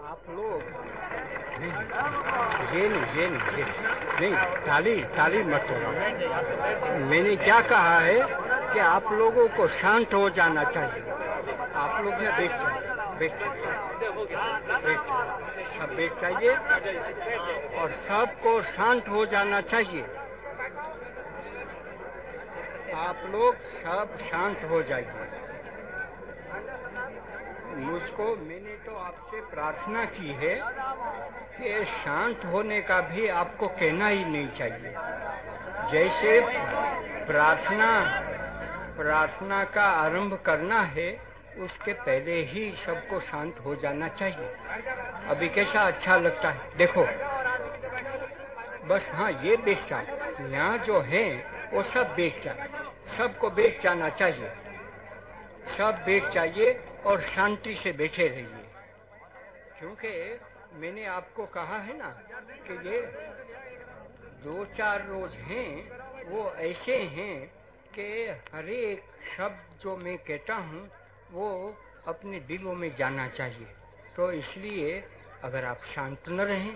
आप लोग नहीं, ताली ताली मत लगाओ। मैंने क्या कहा है कि आप लोगों को शांत हो जाना चाहिए। आप लोग ने बैठ सब बैठ जाइए और सबको शांत हो जाना चाहिए। आप लोग सब शांत हो जाइए। मैंने तो आपसे प्रार्थना की है कि शांत होने का भी आपको कहना ही नहीं चाहिए। जैसे प्रार्थना का आरंभ करना है उसके पहले ही सबको शांत हो जाना चाहिए। अभी कैसा अच्छा लगता है, देखो बस। हाँ, ये बैठ जाए, यहाँ जो है वो सब बैठ जाए, सबको बैठ जाना चाहिए। सब बैठ जाइए और शांति से बैठे रहिए, क्योंकि मैंने आपको कहा है ना कि ये 2-4 रोज हैं वो ऐसे हैं कि हर एक शब्द जो मैं कहता हूँ वो अपने दिलों में जाना चाहिए। तो इसलिए अगर आप शांत न रहें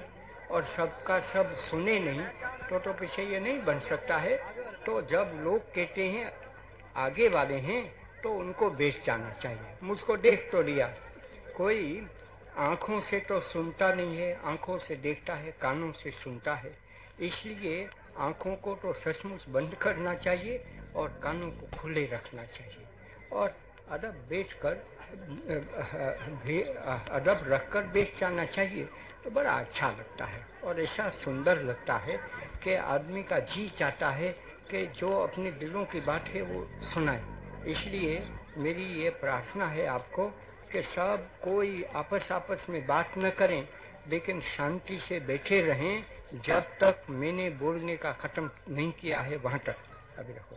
और सबका सब सुने नहीं तो पीछे ये नहीं बन सकता है। तो जब लोग कहते हैं आगे वाले हैं तो उनको बैठ जाना चाहिए। मुझको देख तो लिया, कोई आंखों से तो सुनता नहीं है, आंखों से देखता है, कानों से सुनता है। इसलिए आंखों को तो सचमुच बंद करना चाहिए और कानों को खुले रखना चाहिए और अदब रखकर बैठ जाना चाहिए। तो बड़ा अच्छा लगता है और ऐसा सुंदर लगता है कि आदमी का जी चाहता है कि जो अपने दिलों की बात है वो सुनाए। इसलिए मेरी ये प्रार्थना है आपको कि सब कोई आपस में बात न करें, लेकिन शांति से बैठे रहें जब तक मैंने बोलने का खत्म नहीं किया है वहां तक। अभी रखो।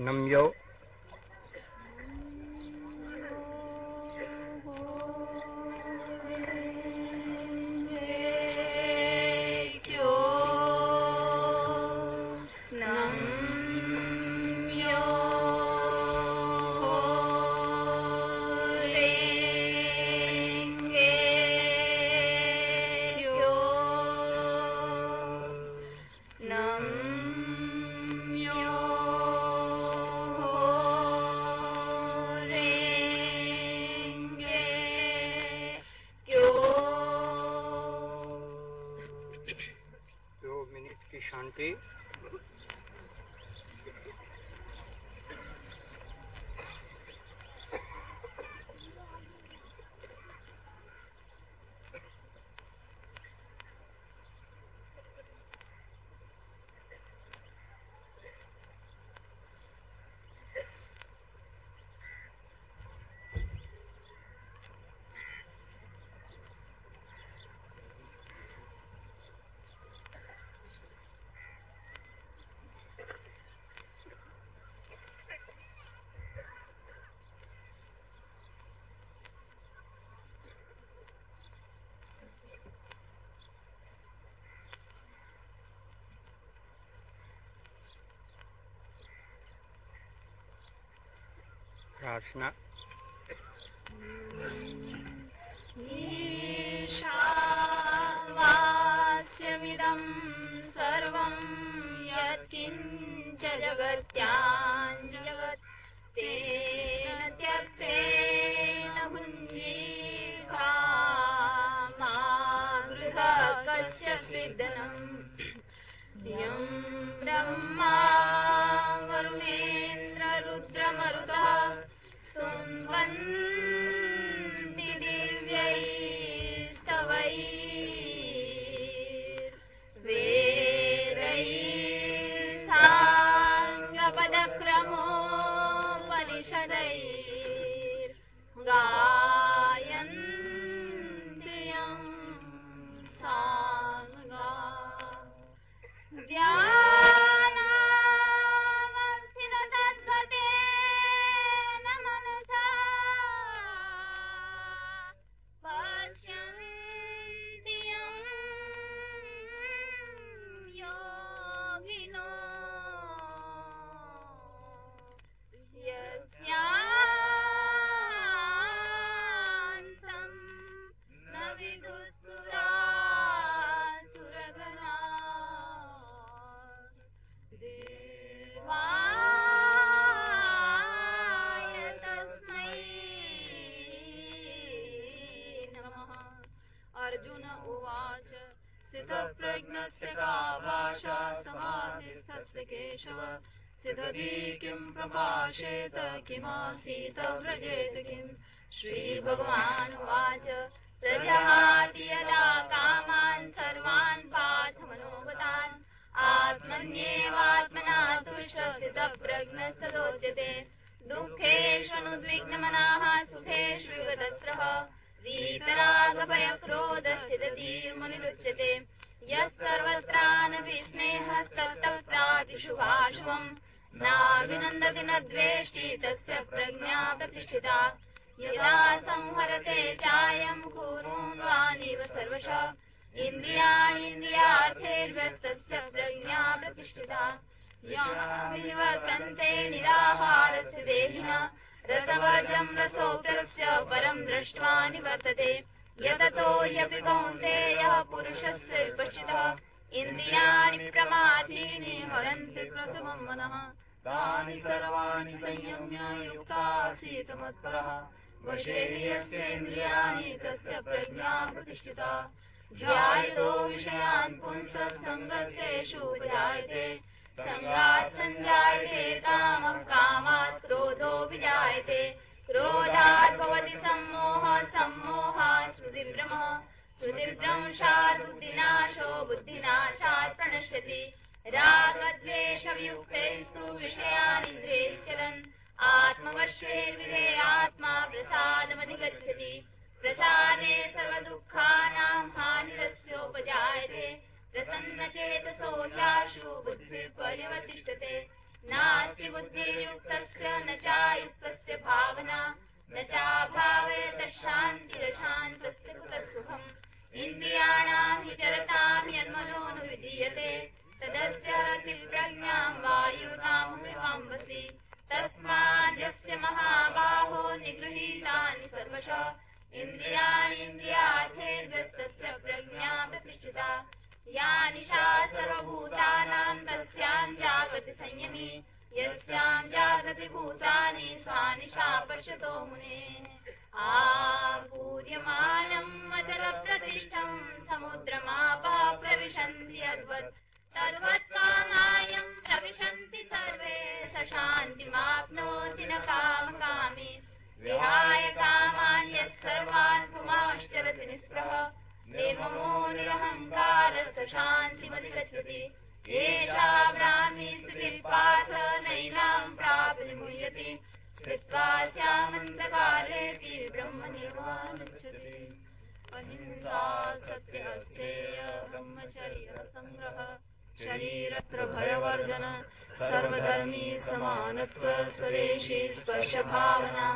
नम्यो शांति। प्रार्थना। ईशावास्यमिदं सर्वं यत्किञ्च जगत्यां तेन त्यक्तेन भुञ्जीथा मा गृहा कस्य स्विदनम् यं ब्रह्मा वरुणेन्द्र रुद्रमरुतः स्तुवन्ति दिव्यैस्तवैर्वेदैः साङ्गपदार्थैः स्थितप्रज्ञस्य का भाषा समाधिस्थस्य केशव सिद्धि किं प्रभाषेत किमासीत व्रजेत किम् श्रीभगवानुवाच प्रजहाति यदा कामान् सर्वान् पार्थमनोगतान् आत्मन्येवात्मना तुष्टः स्थितप्रज्ञस्तदोच्यते दुःखेष्वनुद्विग्नमनाः सुखेषु विगतस्रः वीतरागभयक्रोधस्थितधीर्मुनिरुच्यते यः सर्वत्रानभिस्नेहस्तप्तप्रातिशुभाशुभम् नाभिनन्दति न द्वेष्टि तस्य प्रज्ञा प्रतिष्ठिता यदा संहरते चायम् कूर्मोऽङ्गानीव सर्वशः इन्द्रियाणीन्द्रियार्थैर्व्यस्तस्य प्रज्ञा प्रतिष्ठिता विनिवर्तन्ते निराहारस्य देहिनः रसवर्जम् रसोऽप्यस्य परम् दृष्ट्वा निवर्तते यततो ह्यपि कौन्तेयः पुरुषस्य विपश्चितः इन्द्रियाणि प्रमाथीनि हरन्ति प्रसवम् मनः तानि सर्वाणि संयम्य युक्तासीत मत्परः वशे हि यस्य इन्द्रियाणि तस्य प्रज्ञा प्रतिष्ठिता ध्यायतो विषयान् पुंसः सङ्गस्तेषुपजायते सङ्गात् सञ्जायते कामः कामात् क्रोधो विजायते क्रोधात् भवति सम्मोहः सम्मोहात् स्मृतिभ्रमः स्मृतिभ्रंशात् बुद्धिनाशो बुद्धिनाशात् प्रणश्यति रागद्वेषवियुक्तैस्तु विषयानिन्द्रियैश्चरन् आत्मवश्यैर्विधेयात्मा प्रसादमधिगच्छति प्रसादे सर्वदुःखानां हानिरस्योपजायते प्रसन्नचेतसो ह्याशु बुद्धिः पर्यवतिष्ठते नास्ति बुद्धिर्युक्तस्य न चायुक्तस्य भावना न चाभावे तच्छान्तिरशान्तस्य कुतः सुखम् इन्द्रियाणां हि चरतां यन्मनोनुविधीयते तदस्य हरति प्रज्ञां वायुर्नाममिवाम्बसि तस्माद्यस्य महाबाहो निगृहीतानि सर्वशः इन्द्रियाणीन्द्रियार्थैर्व्यस्तस्य प्रज्ञा प्रतिष्ठिता या निशा सर्वभूतानां तस्यां जागति संयमी यस्यां जागृति भूतानि सा निशा पश्यतो मुनेः आपूर्यमानम् अचलप्रतिष्ठम् समुद्रमापः प्रविशन्ति यद्वत् तद्वत्कामायम् प्रविशन्ति सर्वे स शान्तिमाप्नोति न कामकामी विहाय कामान् यः सर्वान् पुमाश्चरति निःस्पृहः निर्ममो निरहङ्कारः स शान्तिमधिगच्छति एषा ब्राह्मी स्थितिः पार्थ नैनां प्राप्य मुह्यति स्थित्वा स्यामन्तकालेऽपि ब्रह्मनिर्वाणमुच्यते अहिंसा सत्यस्तेय ब्रह्मचर्य संग्रह शरीरत्र भयवर्जन सर्वधर्मी समानत्व स्वदेशी स्पर्शभावना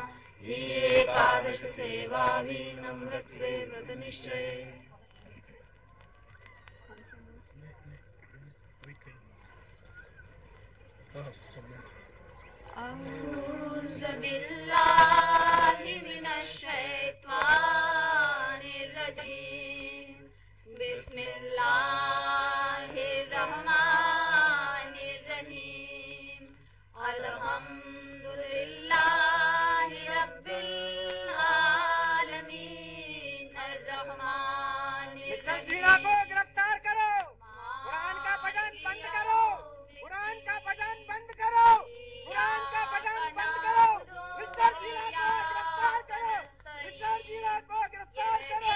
ही एकादश सेवा नम्रत्वे व्रतनिश्चये अऊज़ बिल्लाहि मिनश शैतानिर रजीम बिस्मिल्लाहिर रहमानिर रहीम अल्हम्दुलिल्लाहि रब्बिल आलमीन अर्रहमानिर रहीम को गिरफ्तार करो, कुरान का भजन बंद करो, कुरान का भजन बंद करो, कुरान का भजन बंद करो, मिस्टर जीरा को गिरफ्तार करो, मिस्टर जीरा को गिरफ्तार करो,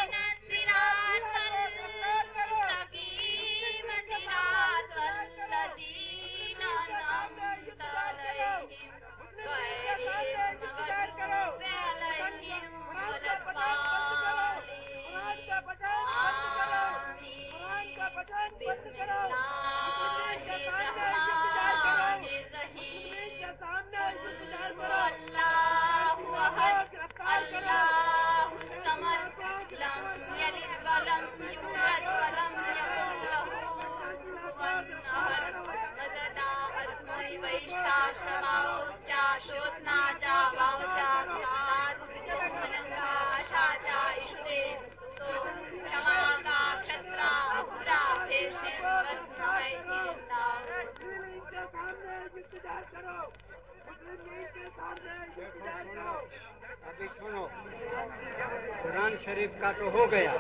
अभी सुनो, कुरान कुरान शरीफ का तो हो गया।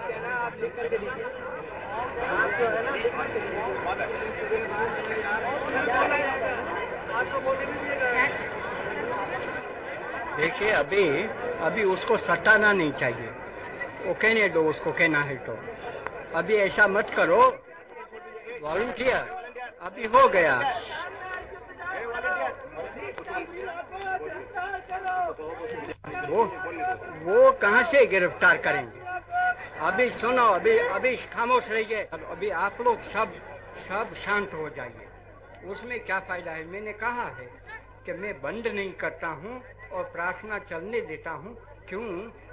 देखिए, अभी उसको सटाना नहीं चाहिए। वो कहने दो, उसको कहना है तो। अभी ऐसा मत करो। वॉलंटियर अभी हो गया। वो कहाँ से गिरफ्तार करेंगे? अभी सुनो, अभी खामोश रहिए। अभी आप लोग सब शांत हो जाइए। उसमें क्या फायदा है? मैंने कहा है कि मैं बंद नहीं करता हूँ और प्रार्थना चलने देता हूँ। क्यों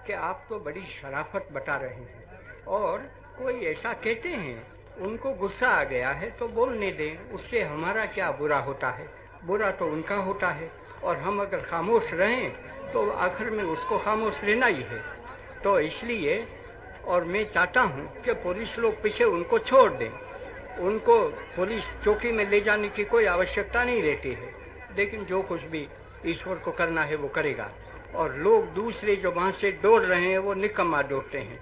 कि आप तो बड़ी शराफत बता रहे हैं। और कोई ऐसा कहते हैं, उनको गुस्सा आ गया है तो बोलने दें। उससे हमारा क्या बुरा होता है? बुरा तो उनका होता है। और हम अगर खामोश रहें तो आखिर में उसको खामोश रहना ही है। तो इसलिए, और मैं चाहता हूँ कि पुलिस लोग पीछे उनको छोड़ दें। उनको पुलिस चौकी में ले जाने की कोई आवश्यकता नहीं रहती है। लेकिन जो कुछ भी ईश्वर को करना है वो करेगा। और लोग दूसरे जो वहाँ से दौड़ रहे हैं वो निकम्मा दौड़ते हैं।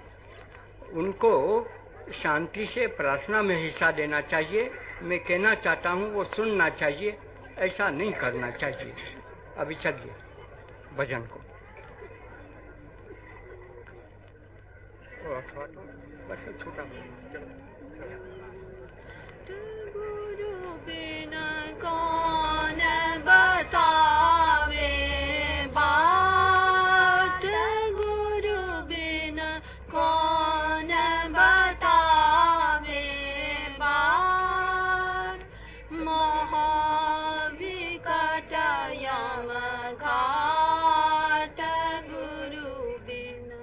उनको शांति से प्रार्थना में हिस्सा देना चाहिए। मैं कहना चाहता हूँ वो सुनना चाहिए। ऐसा नहीं करना चाहिए। अभी चलिए भजन को। बस छोटा गुरु बिना कौन बतावे बात, गुरु बिना कौन बतावे बात। महाविकट यम घाट, गुरु बिना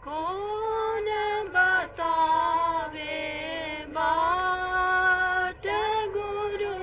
कौन बतावे बाट, गुरु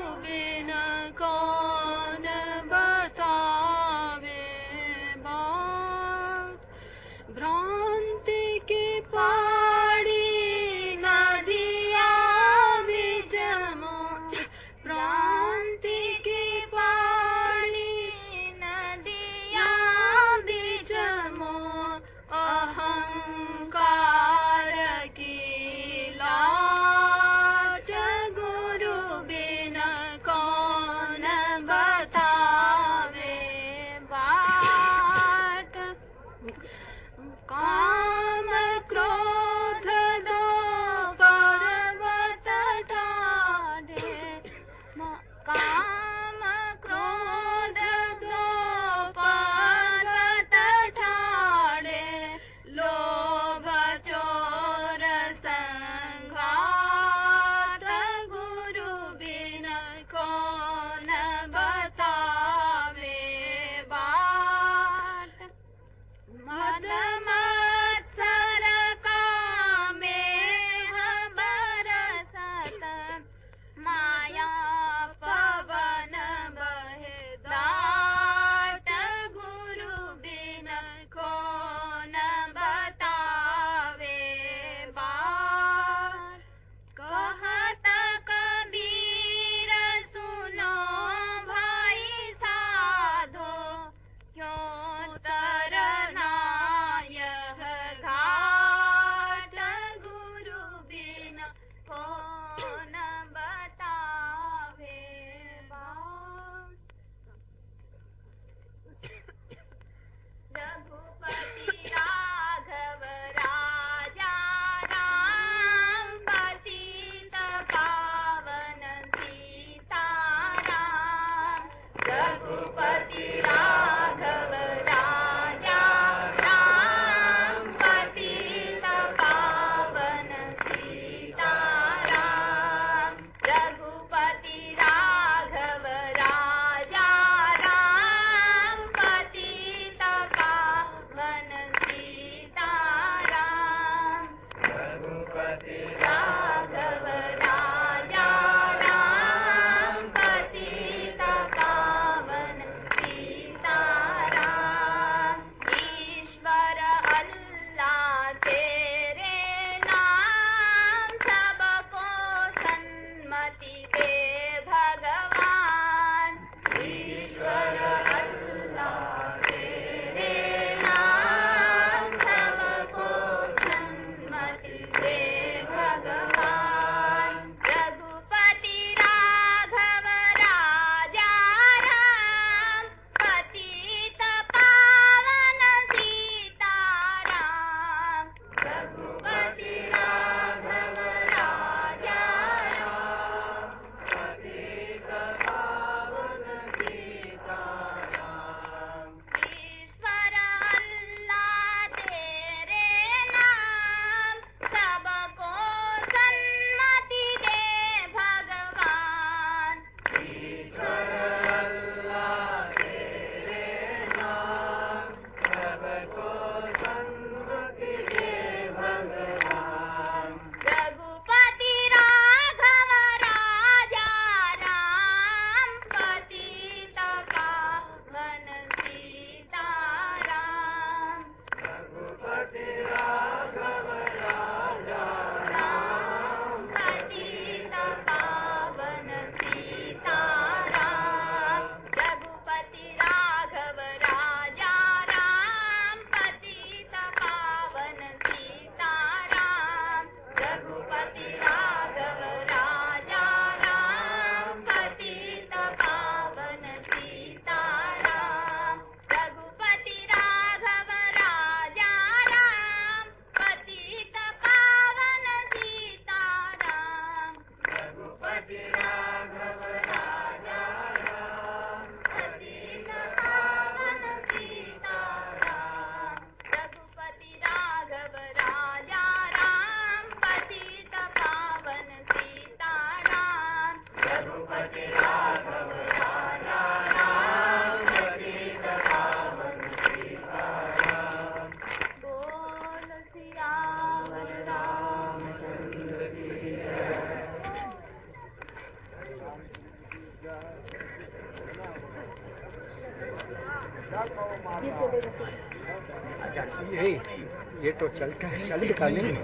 ये तो चलता है, चलेगा नहीं,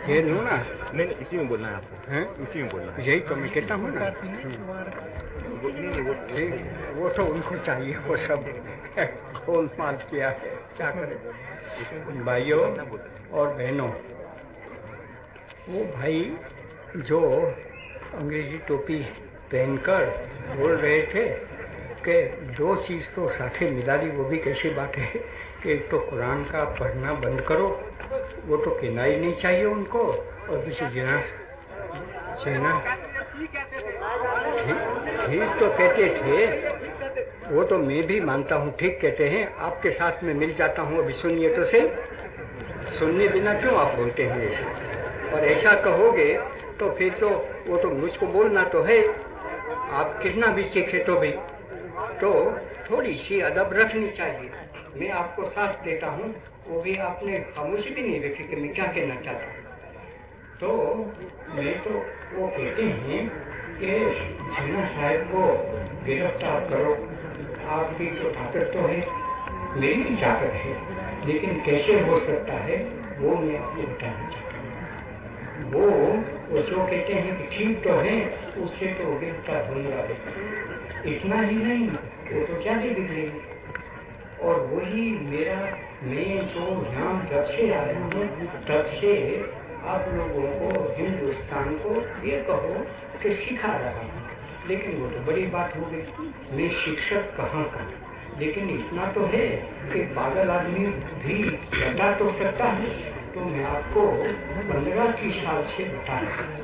ये लो ना। नहीं, इसी में बोलना है आपको। हैं? इसी में बोलना है। यही तो मैं कहता हूँ ना। वो तो उनको चाहिए, वो सब खोल माल किया है, क्या करें। भाइयों और बहनों, वो भाई जो अंग्रेजी टोपी पहनकर बोल रहे थे कि दो चीज़ तो साथे मिला दी, वो भी कैसी बात है कि एक तो कुरान का पढ़ना बंद करो, वो तो कहना ही नहीं चाहिए उनको, और दूसरी जीना ठीक तो कहते थे, वो तो मैं भी मानता हूँ, ठीक कहते हैं, आपके साथ में मिल जाता हूँ। अभी सुनिए तो से, सुनने बिना क्यों आप बोलते हैं ऐसा, और ऐसा कहोगे तो फिर तो वो तो मुझको बोलना तो है, आप कितना भी चीखे तो भी, तो थोड़ी सी अदब रखनी चाहिए। मैं आपको साथ देता हूँ, वो भी आपने खामोशी भी नहीं रखी कि मैं क्या कहना चाहता हूँ। तो मैं तो वो कहते हैं कि जिन्ना साहब को गिरफ्तार करो, आपकी तो ताकत तो है, मेरी भी ताकत है, लेकिन कैसे हो सकता है वो मैं आपको बताना चाहता हूँ। वो जो कहते हैं कि ठीक तो है, उससे तो गिरफ्तार होने वाले, इतना ही नहीं, वो तो क्या बिगड़ेगी। और वही मैं जो यहाँ जब से आया हूँ तब से आप लोगों को, हिंदुस्तान को ये कहो कि सिखा रहा हूँ, लेकिन वो तो बड़ी बात हो गई, मैं शिक्षक कहाँ का, लेकिन इतना तो है कि पागल आदमी भी बता तो सकता है। तो मैं आपको 15-20 साल से बता रहा हूँ,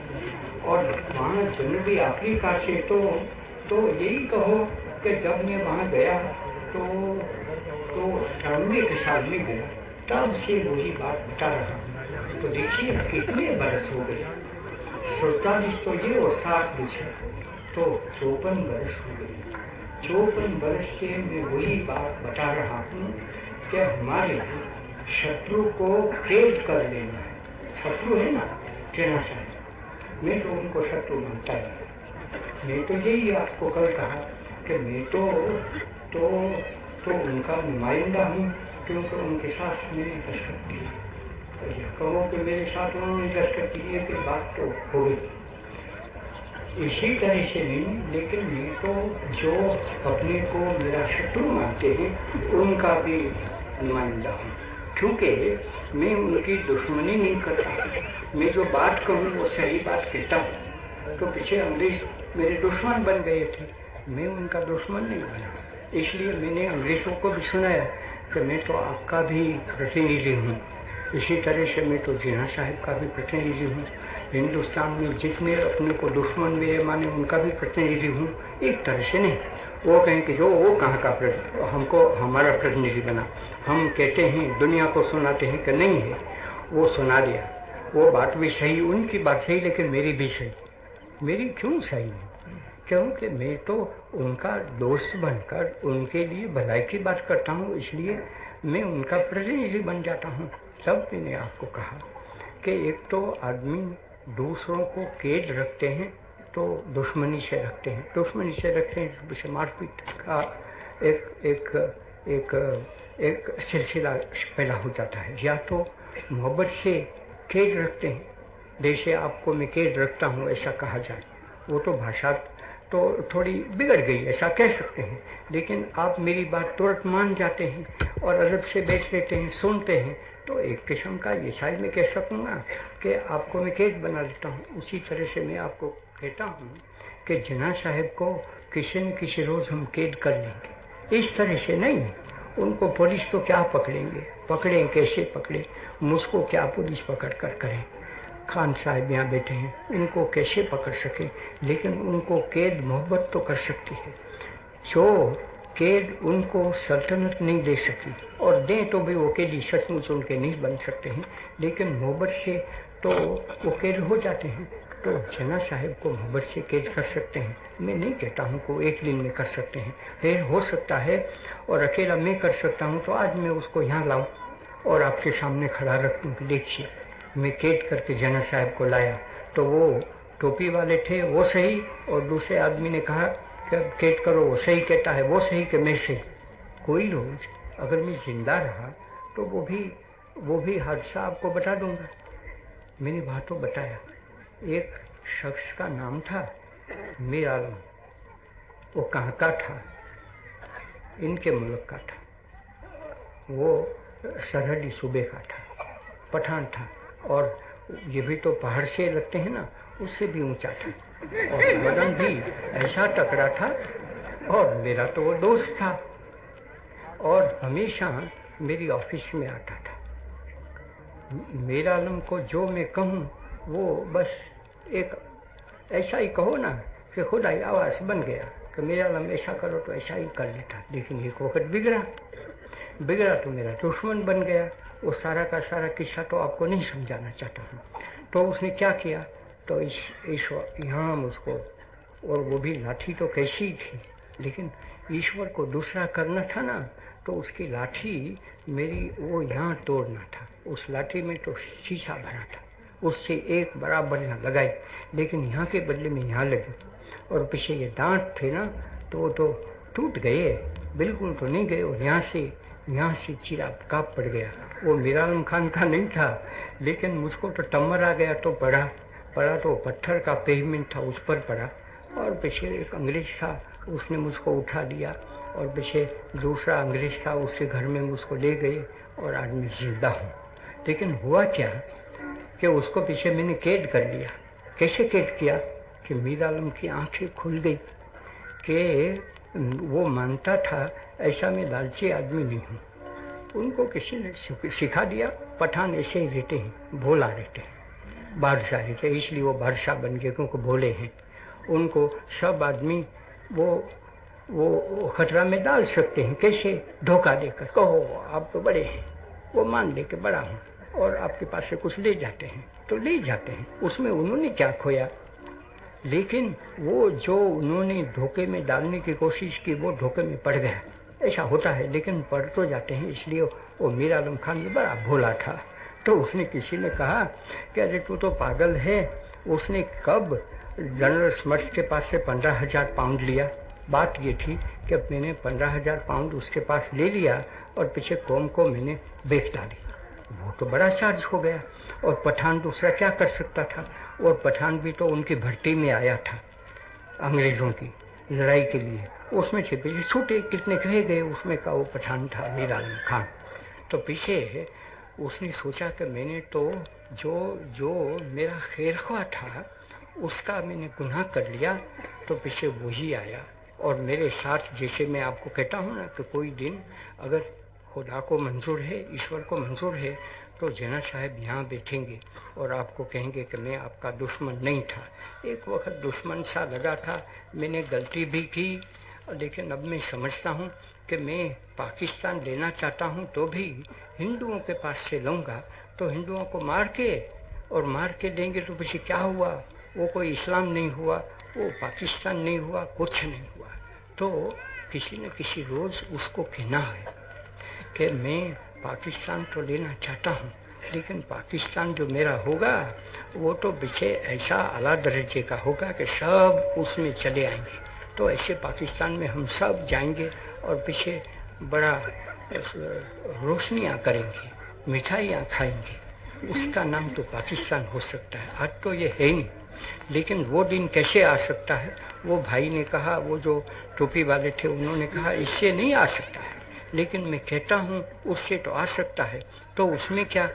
और वहाँ जनूबी अफ्रीका से तो यही कहो कि जब मैं वहाँ गया तो 98 साल में गया, तब से वही बात बता रहा हूँ। तो देखिए कितने बरस हो गए, 47 तो ये और 60 दूसरे, तो 54 बरस हो गए। 54 बरस से मैं वही बात बता रहा हूँ कि हमारे शत्रु को कैद कर लेना है। शत्रु है ना जिन्ना साहब, मैं तो उनको शत्रु मानता है। मैं तो यही आपको कल कहा कि मैं तो उनका नुमाइंदा हूँ, क्योंकि उनके साथ मैंने दस्तखत की। तो यह कहो कि मेरे साथ उन्होंने दस्तखत की है कि बात तो हो गई। इसी तरह से नहीं, लेकिन मैं तो जो अपने को मेरा शत्रु मानते हैं उनका भी नुमाइंदा हूँ, क्योंकि मैं उनकी दुश्मनी नहीं करता। मैं जो बात कहूँ वो सही बात कहता हूँ। तो पीछे अंग्रेज मेरे दुश्मन बन गए थे, मैं उनका दुश्मन नहीं बना। इसलिए मैंने अंग्रेज़ों को भी सुनाया कि मैं तो आपका भी प्रतिनिधि हूँ। इसी तरह से मैं तो जिन्ना साहब का भी प्रतिनिधि हूँ। हिंदुस्तान में जितने अपने को दुश्मन मेरे माने उनका भी प्रतिनिधि हूँ। एक तरह से नहीं, वो कहें कि जो वो कहाँ का हमको हमारा प्रतिनिधि बना। हम कहते हैं, दुनिया को सुनाते हैं कि नहीं है, वो सुना दिया। वो बात भी सही, उनकी बात सही, लेकिन मेरी भी सही। मेरी क्यों सही है? क्योंकि मैं तो उनका दोस्त बनकर उनके लिए भलाई की बात करता हूँ, इसलिए मैं उनका प्रतिनिधि बन जाता हूँ। तब मैंने आपको कहा कि एक तो आदमी दूसरों को कैद रखते हैं तो दुश्मनी से रखते हैं, तो मारपीट का एक सिलसिला पैदा हो जाता है। या तो मोहब्बत से कैद रखते हैं, जैसे आपको मैं कैद रखता हूँ ऐसा कहा जाए, वो तो भाषा तो थोड़ी बिगड़ गई ऐसा कह सकते हैं, लेकिन आप मेरी बात तुरंत मान जाते हैं और अदब से बैठ लेते हैं, सुनते हैं, तो एक किस्म का ये शायद मैं कह सकूँगा कि आपको मैं कैद बना देता हूँ। उसी तरह से मैं आपको कहता हूँ कि जिन्ना साहब को किसी न किसी रोज़ हम कैद कर लेंगे। इस तरह से नहीं, उनको पुलिस तो क्या पकड़ें कैसे पकड़े, मुझको क्या पुलिस पकड़ कर करें। खान साहब यहाँ बैठे हैं, उनको कैसे पकड़ सके, लेकिन उनको कैद मोहब्बत तो कर सकती है। जो कैद उनको सल्तनत नहीं दे सकी, और दें तो भी वो कैदी सचमुच उनके नहीं बन सकते हैं, लेकिन मोहब्बत से तो वो कैद हो जाते हैं। तो जिन्ना साहब को मोहब्बत से कैद कर सकते हैं। मैं नहीं कहता हूँ को एक दिन में कर सकते हैं, हो सकता है, और अकेला मैं कर सकता हूँ तो आज मैं उसको यहाँ लाऊं और आपके सामने खड़ा रख दूँ कि देखिए मैं कैद करके जिन्ना साहब को लाया। तो वो टोपी वाले थे वो सही, और दूसरे आदमी ने कहा कि कैद करो वो सही कहता है, वो सही कि मैं सही। कोई रोज अगर मैं जिंदा रहा तो वो भी हादसा आपको बता दूंगा। मैंने बातों बताया। एक शख्स का नाम था मीर आलम, वो कहाँ का था, इनके मुल्क का था, वो सरहदी सूबे का था, पठान था, और ये भी तो पहाड़ से लगते हैं ना, उससे भी ऊंचा था, और बदन भी ऐसा तकड़ा था, और मेरा तो वो दोस्त था, और हमेशा मेरी ऑफिस में आता था। मीर आलम को जो मैं कहूँ वो बस एक ऐसा ही कहो ना कि खुदाई आवाज बन गया कि मीर आलम ऐसा करो तो ऐसा ही कर लेता। लेकिन एक वक्त बिगड़ा तो मेरा दुश्मन बन गया। वो सारा का सारा किस्सा तो आपको नहीं समझाना चाहता हूँ। तो उसने क्या किया, तो ईश्वर यहाँ मुझको, और वो भी लाठी तो कैसी थी, लेकिन ईश्वर को दूसरा करना था ना, तो उसकी लाठी मेरी वो यहाँ तोड़ना था। उस लाठी में तो शीशा भरा था, उससे एक बराबर यहाँ लगाई, लेकिन यहाँ के बदले में यहाँ लगी, और पीछे ये दांत थे ना, तो वो तो टूट गए, बिल्कुल तो नहीं गए, और यहाँ से चीरा काप पड़ गया। वो मीर आलम खान का नहीं था, लेकिन मुझको तो टम्बर आ गया, तो पड़ा तो पत्थर का पेवमेंट था, उस पर पड़ा, और पीछे एक अंग्रेज था, उसने मुझको उठा लिया, और पीछे दूसरा अंग्रेज था, उसके घर में मुझको ले गए, और आज मैं जिंदा हूँ। लेकिन हुआ क्या कि उसको पीछे मैंने कैद कर लिया। कैसे कैद किया कि मीर आलम की आंखें खुल गई कि वो मानता था ऐसा मैं लालची आदमी नहीं हूँ। उनको किसी ने सिखा दिया, पठान ऐसे ही रहते हैं, भोला रहते हैं, बादशाह रहते हैं, इसलिए वो बादशाह बन गए क्योंकि भोले हैं। उनको सब आदमी वो खतरा में डाल सकते हैं। कैसे? धोखा देकर, कहो आप तो बड़े हैं, वो मान ले के बड़ा हूँ, और आपके पास से कुछ ले जाते हैं तो ले जाते हैं। उसमें उन्होंने क्या खोया, लेकिन वो जो उन्होंने धोखे में डालने की कोशिश की वो धोखे में पड़ गया। ऐसा होता है, लेकिन पड़ तो जाते हैं। इसलिए वो मीर आलम खान भी बड़ा भोला था। तो उसने किसी ने कहा कि अरे तू तो पागल है। उसने कब जनरल स्मर्ट्स के पास से 15,000 पाउंड लिया। बात ये थी कि मैंने 15,000 पाउंड उसके पास ले लिया और पीछे कौम को मैंने बेच डाली। वो तो बड़ा चार्ज हो गया, और पठान दूसरा क्या कर सकता था। और पठान भी तो उनकी भर्ती में आया था अंग्रेजों की लड़ाई के लिए, उसमें से पीछे छूटे कितने रह गए, उसमें का वो पठान था मीर आलम खान। तो पीछे उसने सोचा कि मैंने तो जो मेरा खैरख्वाह था उसका मैंने गुनाह कर लिया। तो पीछे वही आया और मेरे साथ, जैसे मैं आपको कहता हूँ ना कि कोई दिन अगर खुदा को मंजूर है, ईश्वर को मंजूर है, तो जना साहब यहाँ बैठेंगे और आपको कहेंगे कि मैं आपका दुश्मन नहीं था। एक वक्त दुश्मन सा लगा था, मैंने गलती भी की, लेकिन अब मैं समझता हूँ कि मैं पाकिस्तान लेना चाहता हूँ तो भी हिंदुओं के पास से लूँगा, तो हिंदुओं को मार के देंगे तो पीछे क्या हुआ, वो कोई इस्लाम नहीं हुआ, वो पाकिस्तान नहीं हुआ, कुछ नहीं हुआ। तो किसी न किसी रोज़ उसको कहना है कि मैं पाकिस्तान तो लेना चाहता हूँ, लेकिन पाकिस्तान जो मेरा होगा वो तो पीछे ऐसा आला दर्जे का होगा कि सब उसमें चले आएंगे। तो ऐसे पाकिस्तान में हम सब जाएंगे और पीछे बड़ा रोशनियाँ करेंगे, मिठाइयाँ खाएंगे, उसका नाम तो पाकिस्तान हो सकता है। आज तो ये है ही, लेकिन वो दिन कैसे आ सकता है। वो भाई ने कहा, वो जो टोपी वाले थे उन्होंने कहा इससे नहीं आ सकता है, लेकिन मैं कहता हूँ उससे तो आ सकता है। तो उसमें क्या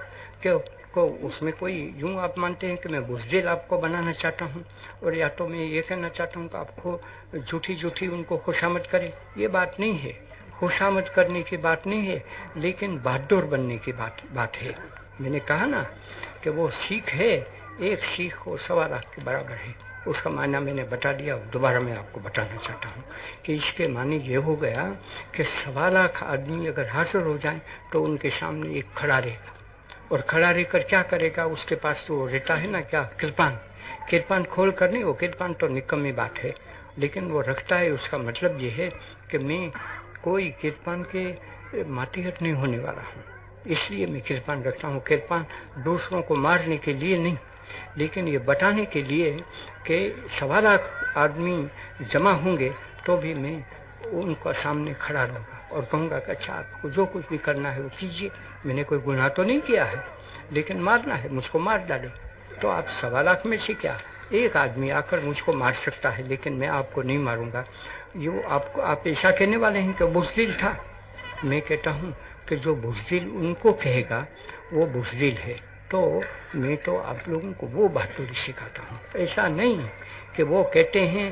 को उसमें कोई यूं आप मानते हैं कि मैं बुज़दिल आपको बनाना चाहता हूँ, और या तो मैं ये कहना चाहता हूँ कि आपको झूठी उनको खुशामद करें। ये बात नहीं है, खुशामद करने की बात नहीं है, लेकिन बहादुर बनने की बात है। मैंने कहा ना कि वो सीख है, एक सीख को 1.25 लाख के बराबर है। उसका मायना मैंने बता दिया, दोबारा मैं आपको बताना चाहता हूँ कि इसके माने ये हो गया कि 1.25 लाख आदमी अगर हाजिर हो जाएं तो उनके सामने एक खड़ा रहेगा, और खड़ा रहकर क्या करेगा, उसके पास तो रहता है ना क्या, किरपान खोल कर नहीं, वो किरपान तो निकम्मी बात है, लेकिन वो रखता है। उसका मतलब ये है कि मैं कोई किरपान के मातीहत नहीं होने वाला हूँ, इसलिए मैं किरपान रखता हूँ। किरपान दूसरों को मारने के लिए नहीं, लेकिन ये बताने के लिए कि 1.25 लाख आदमी जमा होंगे तो भी मैं उनका सामने खड़ा रहूँगा। और कहूँगा कि अच्छा आपको जो कुछ भी करना है वो कीजिए, मैंने कोई गुनाह तो नहीं किया है, लेकिन मारना है मुझको मार डाले। तो आप 1.25 लाख में से क्या एक आदमी आकर मुझको मार सकता है, लेकिन मैं आपको नहीं मारूंगा। ये आपको आप ऐसा कहने वाले हैं कि बुज़दिल था। मैं कहता हूँ कि जो बुज़दिल उनको कहेगा वो बुज़दिल है। तो मैं तो आप लोगों को वो बहादुरी सिखाता हूँ। ऐसा नहीं कि वो कहते हैं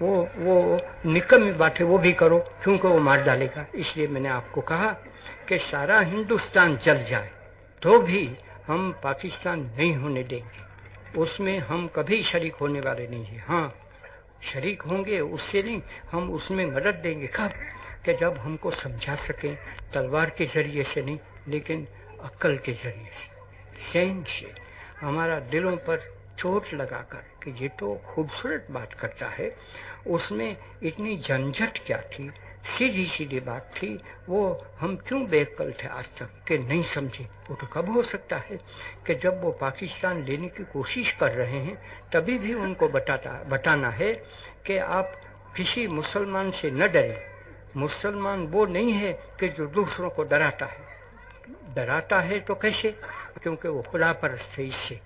वो निकम्मी बात है वो भी करो क्योंकि वो मार डालेगा। इसलिए मैंने आपको कहा कि सारा हिंदुस्तान जल जाए तो भी हम पाकिस्तान नहीं होने देंगे, उसमें हम कभी शरीक होने वाले नहीं हैं। हाँ, शरीक होंगे उससे नहीं, हम उसमें मदद देंगे। कब? कि जब हमको समझा सकें, तलवार के जरिए से नहीं लेकिन अक्ल के जरिए से, सहन से, हमारा दिलों पर चोट लगाकर कि ये तो खूबसूरत बात करता है, उसमें इतनी झंझट क्या थी, सीधी सीधी बात थी, वो हम क्यों बेअक्ल थे आज तक कि नहीं समझे। वो तो कब हो सकता है कि जब वो पाकिस्तान लेने की कोशिश कर रहे हैं तभी भी उनको बताना है कि आप किसी मुसलमान से न डरें। मुसलमान वो नहीं है कि जो दूसरों को डराता है तो कैसे, क्योंकि वो खुदा परस्त है। इससे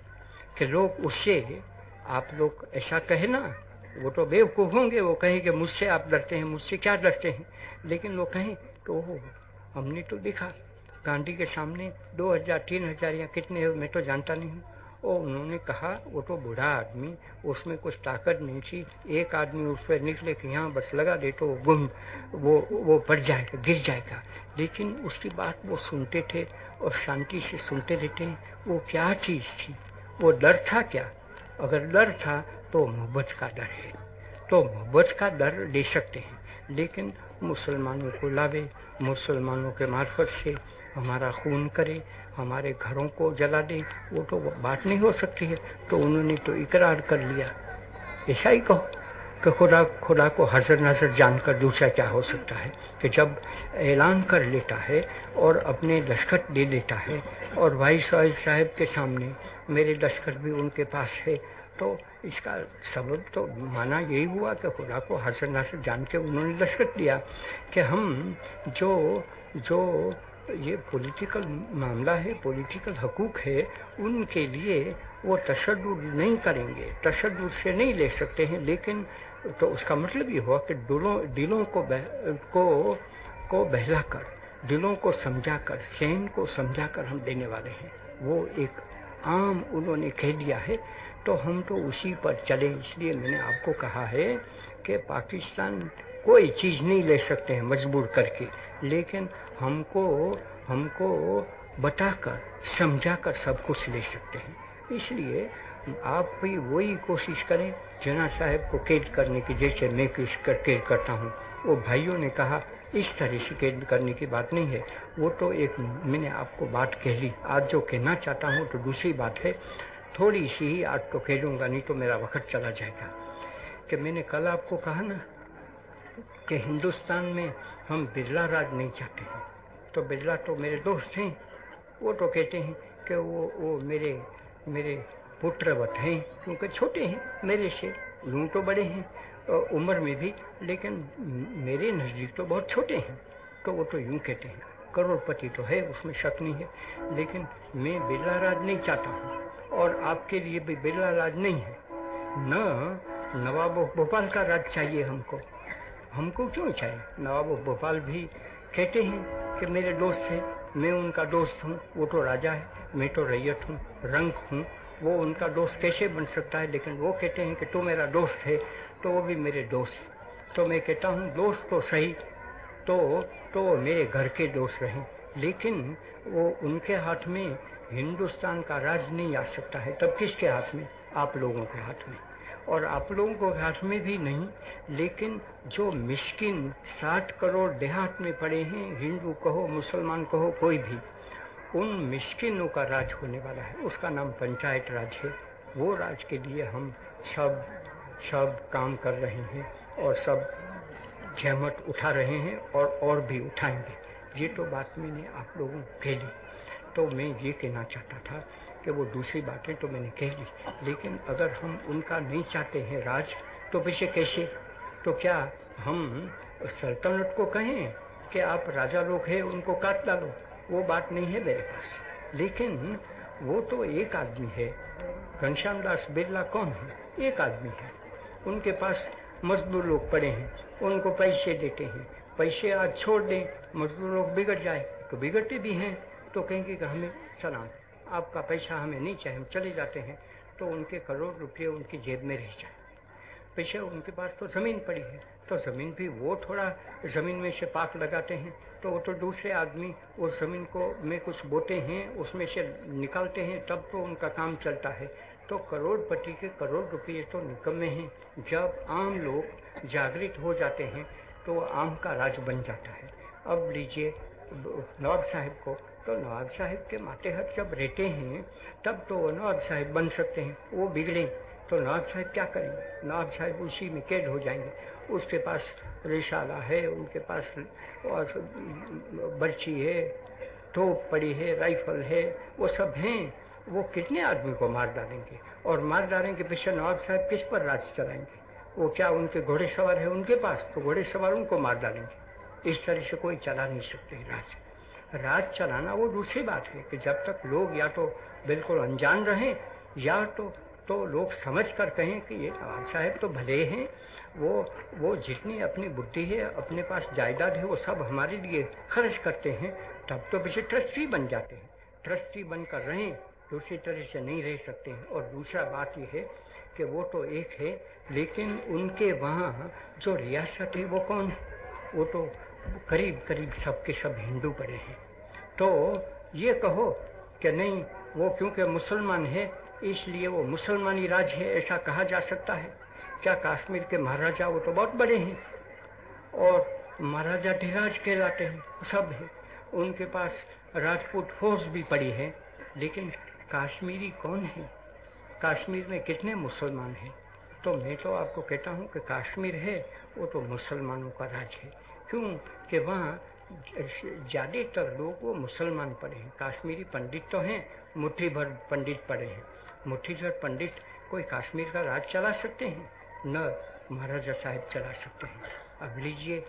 कि लोग उससे, आप लोग ऐसा कहे ना, वो तो बेवकूफ़ होंगे, वो कहें कि मुझसे आप डरते हैं, मुझसे क्या डरते हैं। लेकिन वो कहें तो हमने तो देखा गांधी के सामने 2000 3000 या कितने मैं तो जानता नहीं हूँ, और उन्होंने कहा वो तो बूढ़ा आदमी, उसमें कुछ ताकत नहीं थी, एक आदमी उस पर निकले कि यहाँ बस लगा दे तो वो पड़ जाएगा, गिर जाएगा। लेकिन उसकी बात वो सुनते थे और शांति से सुनते रहते हैं। वो क्या चीज़ थी, वो डर था क्या? अगर डर था तो मोहब्बत का डर है, तो मोहब्बत का डर ले सकते हैं। लेकिन मुसलमानों को लावे, मुसलमानों के मार्फत से हमारा खून करे, हमारे घरों को जला दे, वो तो बात नहीं हो सकती है। तो उन्होंने तो इकरार कर लिया। ऐसा ही कहो कि खुदा को हजर नजर जानकर दूसरा क्या हो सकता है, कि जब ऐलान कर लेता है और अपने दस्तखत दे देता है, और भाई साहब के सामने मेरे दस्तखत भी उनके पास है, तो इसका सबब तो माना यही हुआ कि खुदा को हजर नजर जान के उन्होंने दस्तखत दिया कि हम जो ये पॉलिटिकल मामला है, पॉलिटिकल हकूक है, उनके लिए वो तशद्दुद नहीं करेंगे, तशद्दुद से नहीं ले सकते हैं। लेकिन तो उसका मतलब ये हुआ कि दिलों को बहलाकर, दिलों को समझाकर, सहन को समझाकर हम देने वाले हैं। वो एक आम उन्होंने कह दिया है, तो हम तो उसी पर चले। इसलिए मैंने आपको कहा है कि पाकिस्तान कोई चीज़ नहीं ले सकते हैं मजबूर करके, लेकिन हमको बताकर समझाकर सब कुछ ले सकते हैं। इसलिए आप भी वही कोशिश करें जना साहब को कैद करने की, जैसे मैं कैद करता हूँ। वो भाइयों ने कहा इस तरह से कैद करने की बात नहीं है, वो तो एक मैंने आपको बात कह ली। आज जो कहना चाहता हूँ तो दूसरी बात है, थोड़ी सी ही आज तो कह दूँगा, नहीं तो मेरा वक्त चला जाएगा। कि मैंने कल आपको कहा ना कि हिंदुस्तान में हम बिरला राज नहीं चाहते हैं, तो बिरला तो मेरे दोस्त हैं, वो तो कहते हैं कि वो मेरे पुत्रवत हैं, क्योंकि छोटे हैं मेरे से, यूँ तो बड़े हैं उम्र में भी, लेकिन मेरे नज़दीक तो बहुत छोटे हैं। तो वो तो यूँ कहते हैं, करोड़पति तो है, उसमें शक नहीं है, लेकिन मैं बिरला राज नहीं चाहता हूँ, और आपके लिए भी बिरला राज नहीं है। न नवाब भोपाल का राज चाहिए हमको क्यों चाहिए? नवाब भोपाल भी कहते हैं कि मेरे दोस्त हैं, मैं उनका दोस्त हूँ, वो तो राजा है, मैं तो रैयत हूँ, रंक हूँ, वो उनका दोस्त कैसे बन सकता है? लेकिन वो कहते हैं कि तू मेरा दोस्त है, तो वो भी मेरे दोस्त। तो मैं कहता हूँ दोस्त तो सही, तो मेरे घर के दोस्त रहें, लेकिन वो उनके हाथ में हिंदुस्तान का राज नहीं आ सकता है। तब किसके हाथ में? आप लोगों के हाथ में। और आप लोगों के हाथ में भी नहीं, लेकिन जो मिस्किन 60 करोड़ देहात में पड़े हैं, हिंदू कहो मुसलमान कहो कोई भी, उन मिस्किनों का राज होने वाला है, उसका नाम पंचायत राज है। वो राज के लिए हम सब काम कर रहे हैं और सब जहमत उठा रहे हैं और भी उठाएंगे। ये तो बात मैंने आप लोगों को कह दी। तो मैं ये कहना चाहता था कि वो दूसरी बातें तो मैंने कह ली, लेकिन अगर हम उनका नहीं चाहते हैं राज, तो पीछे कैसे? तो क्या हम सल्तनत को कहें कि आप राजा लोग हैं उनको काट डालो, वो बात नहीं है मेरे पास। लेकिन वो तो एक आदमी है, घनश्याम दास बिरला कौन है? एक आदमी है। उनके पास मजदूर लोग पड़े हैं, उनको पैसे देते हैं। पैसे आज छोड़ दें, मजदूर लोग बिगड़ जाए तो बिगड़ते भी हैं, तो कहेंगे कि हमें सलाम, आपका पैसा हमें नहीं चाहिए, हम चले जाते हैं। तो उनके करोड़ रुपये उनकी जेब में रह जाए। पैसे उनके पास तो ज़मीन पड़ी है, तो ज़मीन भी वो थोड़ा ज़मीन में से पाक लगाते हैं, तो वो तो दूसरे आदमी उस ज़मीन को में कुछ बोते हैं, उसमें से निकालते हैं, तब तो उनका काम चलता है। तो करोड़पति के करोड़ रुपये तो निकम्मे हैं। जब आम लोग जागृत हो जाते हैं तो आम का राज बन जाता है। अब लीजिए नवाब साहब को, तो नवाब साहब के मातेहत जब रहते हैं तब तो नवाब साहब बन सकते हैं। वो बिगड़े तो नवाब साहब क्या करेंगे? नवाब साहब उसी में कैद हो जाएंगे। उसके पास रिसाला है, उनके पास बर्ची है, तोप पड़ी है, राइफल है, वो सब हैं। वो कितने आदमी को मार डालेंगे, और मार डालने के पीछे नवाब साहब किस पर राज चलाएंगे? वो क्या उनके घोड़े सवार है उनके पास, तो घोड़े सवार उनको मार डालेंगे। इस तरह से कोई चला नहीं सकते राज। राज चलाना वो दूसरी बात है कि जब तक लोग या तो बिल्कुल अनजान रहें या तो लोग समझ कर कहें कि ये नवाब साहब तो भले हैं, वो जितनी अपनी बुद्धि है, अपने पास जायदाद है, वो सब हमारे लिए खर्च करते हैं, तब तो पीछे ट्रस्टी बन जाते हैं। ट्रस्टी बनकर रहें, दूसरी तरह से नहीं रह सकते हैं। और दूसरा बात यह है कि वो तो एक है, लेकिन उनके वहाँ जो रियासत है वो कौन है? वो तो करीब करीब सबके सब हिंदू पड़े हैं। तो ये कहो कि नहीं, वो क्योंकि मुसलमान है इसलिए वो मुसलमानी राज है, ऐसा कहा जा सकता है क्या? कश्मीर के महाराजा वो तो बहुत बड़े हैं और महाराजा धीराज कहलाते हैं, सब है। उनके पास राजपूत फोर्स भी पड़ी है, लेकिन कश्मीरी कौन है? कश्मीर में कितने मुसलमान हैं? तो मैं तो आपको कहता हूँ कि कश्मीर है वो तो मुसलमानों का राज है। क्यों कि वहाँ ज़्यादातर लोग वो मुसलमान पढ़े हैं। कश्मीरी पंडित तो हैं, मुट्ठी भर पंडित पढ़े हैं। मुट्ठी भर पंडित कोई कश्मीर का राज चला सकते हैं? न महाराजा साहब चला सकते हैं। अब लीजिए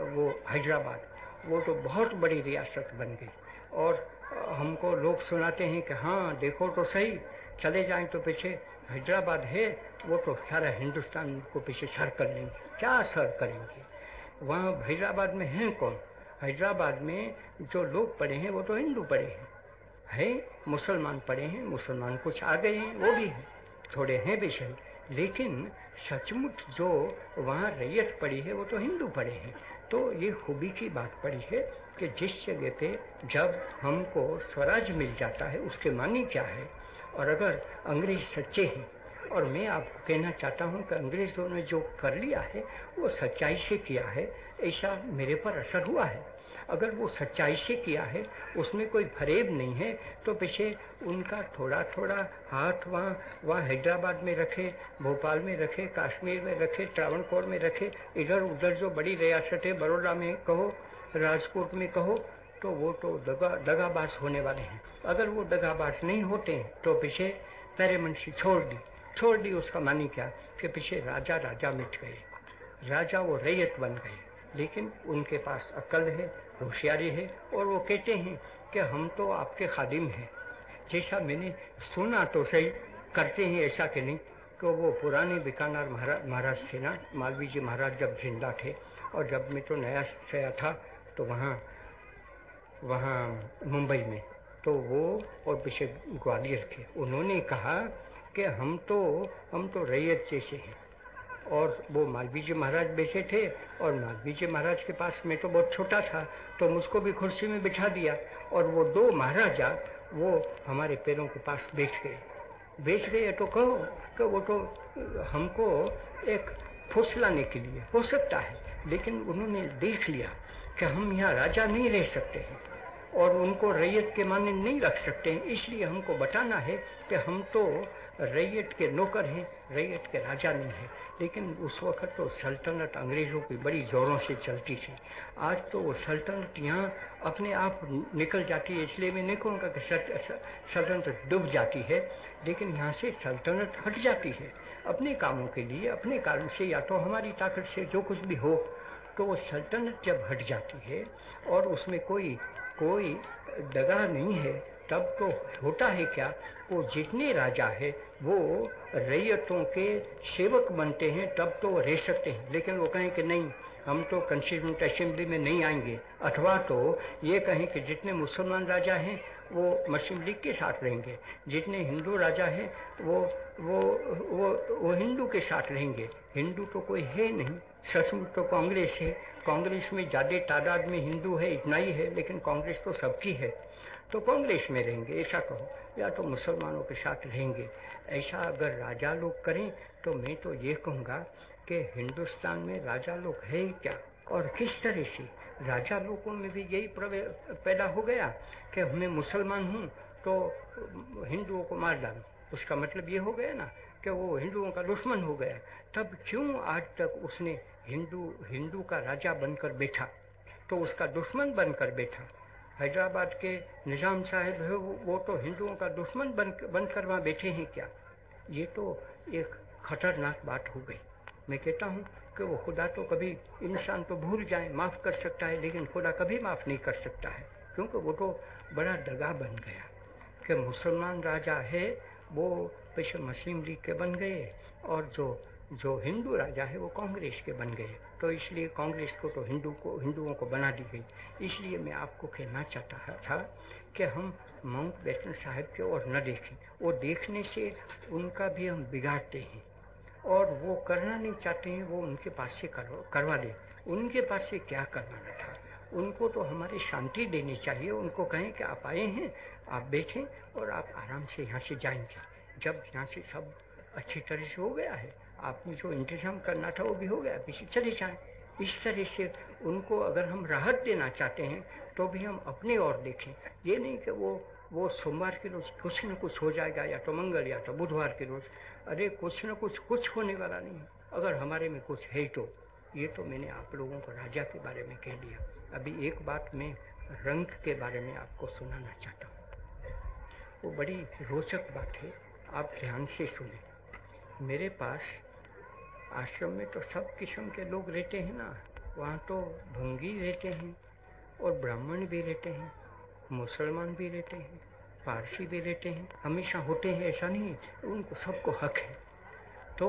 वो हैदराबाद, वो तो बहुत बड़ी रियासत बन गई, और हमको लोग सुनाते हैं कि हाँ देखो तो सही, चले जाएं तो पीछे हैदराबाद है, वो तो सारा हिंदुस्तान को पीछे सर कर लेंगे। क्या सर करेंगे? वहाँ हैदराबाद में हैं कौन? हैदराबाद में जो लोग पढ़े हैं वो तो हिंदू पढ़े हैं, मुसलमान पढ़े हैं, मुसलमान कुछ आ गए हैं, वो भी हैं, थोड़े हैं भी सही, लेकिन सचमुच जो वहाँ रैयत पड़ी है वो तो हिंदू पढ़े हैं। तो ये खूबी की बात पड़ी है कि जिस जगह पे जब हमको स्वराज मिल जाता है उसके मानी क्या है। और अगर अंग्रेज सच्चे हैं, और मैं आपको कहना चाहता हूँ कि अंग्रेज़ों ने जो कर लिया है वो सच्चाई से किया है, ऐसा मेरे पर असर हुआ है। अगर वो सच्चाई से किया है, उसमें कोई फरेब नहीं है, तो पीछे उनका थोड़ा थोड़ा हाथ वहाँ हैदराबाद में रखे, भोपाल में रखे, कश्मीर में रखे, त्रावणकोर में रखे, इधर उधर जो बड़ी रियासत है, बड़ौदा में कहो, राजकोट में कहो, तो वो तो दगाबाज होने वाले हैं। अगर वो दगाबाज नहीं होते हैं तो पीछे पैरेमंशी छोड़ दी उसका मानी क्या कि पीछे राजा मिट गए, राजा वो रैयत बन गए। लेकिन उनके पास अक्ल है, होशियारी है, और वो कहते हैं कि हम तो आपके खादिम हैं। जैसा मैंने सुना तो सही, करते हैं ऐसा कि नहीं, कि वो पुराने बीकानेर महाराज थे ना, मालवीय जी महाराज जब जिंदा थे, और जब मैं तो नया सया था तो वहाँ मुंबई में, तो वो और पीछे ग्वालियर के, उन्होंने कहा कि हम तो रैयत जैसे हैं। और वो मालवीय जी महाराज बैठे थे, और मालवीय जी महाराज के पास मैं तो बहुत छोटा था, तो मुझको भी कुर्सी में बिठा दिया, और वो दो महाराजा वो हमारे पैरों के पास बैठ गए। तो कहो कि वो तो हमको एक फुसलाने के लिए हो सकता है, लेकिन उन्होंने देख लिया कि हम यहाँ राजा नहीं रह सकते हैं और उनको रैयत के माने नहीं रख सकते हैं, इसलिए हमको बताना है कि हम तो रैयत के नौकर हैं, रैयत के राजा नहीं हैं। लेकिन उस वक्त तो सल्तनत अंग्रेज़ों की बड़ी ज़ोरों से चलती थी। आज तो वो सल्तनत यहाँ अपने आप निकल जाती है, इसलिए मैं नहीं कहूँगा कि सल्तनत डूब जाती है, लेकिन यहाँ से सल्तनत हट जाती है अपने कामों के लिए, अपने कारण से, या तो हमारी ताकत से जो कुछ भी हो, तो वो सल्तनत जब हट जाती है और उसमें कोई कोई दगा नहीं है, तब तो होता है क्या, वो जितने राजा है वो रैयतों के सेवक बनते हैं, तब तो वो रह सकते हैं। लेकिन वो कहें कि नहीं, हम तो कॉन्स्टिट्यूंट असेंबली में नहीं आएंगे, अथवा तो ये कहें कि जितने मुसलमान राजा हैं वो मुस्लिम लीग के साथ रहेंगे, जितने हिंदू राजा हैं वो हिंदू के साथ रहेंगे। हिंदू तो कोई है नहीं, सचमुच तो कांग्रेस है। कांग्रेस में ज़्यादा तादाद में हिंदू है, इतना ही है, लेकिन कांग्रेस तो सबकी है, तो कांग्रेस में रहेंगे ऐसा कहो, या तो मुसलमानों के साथ रहेंगे। ऐसा अगर राजा लोग करें तो मैं तो ये कहूँगा कि हिंदुस्तान में राजा लोग है क्या, और किस तरह से राजा लोगों में भी यही पैदा हो गया कि मैं मुसलमान हूँ तो हिंदुओं को मार डालूं। उसका मतलब ये हो गया ना कि वो हिंदुओं का दुश्मन हो गया। तब क्यों आज तक उसने हिंदू का राजा बनकर बैठा, तो उसका दुश्मन बनकर बैठा। हैदराबाद के निज़ाम साहब है वो तो हिंदुओं का दुश्मन बनकर वहाँ बैठे हैं क्या। ये तो एक खतरनाक बात हो गई। मैं कहता हूँ कि वो खुदा तो कभी, इंसान तो भूल जाए, माफ़ कर सकता है, लेकिन खुदा कभी माफ़ नहीं कर सकता है, क्योंकि वो तो बड़ा दगा बन गया कि मुसलमान राजा है वो पीछे मुस्लिम लीग के बन गए, और जो हिंदू राजा है वो कांग्रेस के बन गए। तो इसलिए कांग्रेस को तो हिंदुओं को बना दी गई। इसलिए मैं आपको कहना चाहता था कि हम माउंटबेटन साहब की ओर न देखें, वो देखने से उनका भी हम बिगाड़ते हैं, और वो करना नहीं चाहते हैं, वो उनके पास से करवा दें। उनके पास से क्या करवाना था, उनको तो हमारी शांति देनी चाहिए। उनको कहें कि आप आए हैं, आप बैठें और आप आराम से यहाँ से जाएंगे। जब यहाँ से सब अच्छी तरह से हो गया है, आपने जो इंतजाम करना था वो भी हो गया, पीछे चले जाएं। इस तरह से उनको अगर हम राहत देना चाहते हैं तो भी हम अपनी ओर देखें। ये नहीं कि वो सोमवार के रोज कुछ न कुछ हो जाएगा, या तो मंगल या तो बुधवार के रोज। अरे कुछ न कुछ होने वाला नहीं है। अगर हमारे में कुछ है तो ये तो मैंने आप लोगों को राजा के बारे में कह दिया। अभी एक बात मैं रंग के बारे में आपको सुनाना चाहता हूँ। वो बड़ी रोचक बात है, आप ध्यान से सुने। मेरे पास आश्रम में तो सब किस्म के लोग रहते हैं ना, वहाँ तो भंगी रहते हैं और ब्राह्मण भी रहते हैं, मुसलमान भी रहते हैं, पारसी भी रहते हैं, हमेशा होते हैं ऐसा नहीं, उनको सबको हक है। तो